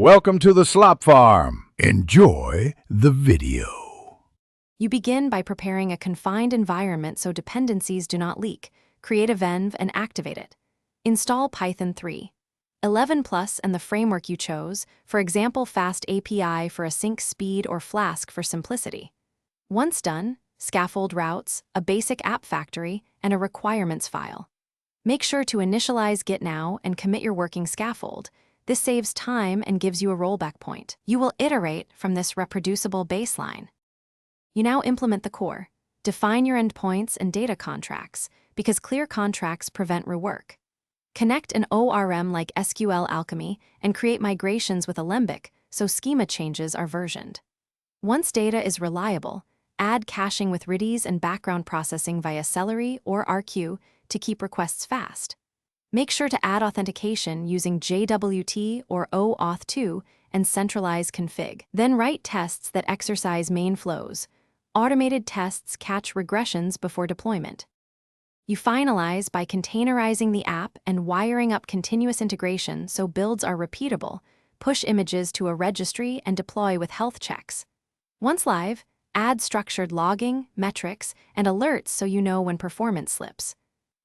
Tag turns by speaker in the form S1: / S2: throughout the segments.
S1: Welcome to the Slop Farm. Enjoy the video.
S2: You begin by preparing a confined environment so dependencies do not leak. Create a venv and activate it. Install Python 3. 11 Plus and the framework you chose, for example Fast API for async speed or Flask for simplicity. Once done, scaffold routes, a basic app factory, and a requirements file. Make sure to initialize Git now and commit your working scaffold. This saves time and gives you a rollback point. You will iterate from this reproducible baseline. You now implement the core. Define your endpoints and data contracts, because clear contracts prevent rework. Connect an ORM like SQL Alchemy and create migrations with Alembic so schema changes are versioned. Once data is reliable, add caching with Redis and background processing via Celery or RQ to keep requests fast. Make sure to add authentication using JWT or OAuth2 and centralize config. Then write tests that exercise main flows. Automated tests catch regressions before deployment. You finalize by containerizing the app and wiring up continuous integration so builds are repeatable. Push images to a registry and deploy with health checks. Once live, add structured logging, metrics, and alerts so you know when performance slips.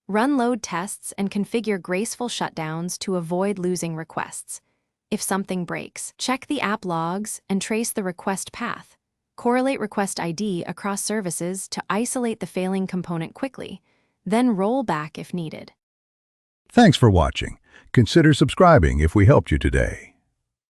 S2: Run load tests and configure graceful shutdowns to avoid losing requests. If something breaks, check the app logs and trace the request path. Correlate request ID across services to isolate the failing component quickly, then roll back if needed.
S1: Thanks for watching. Consider subscribing if we helped you today.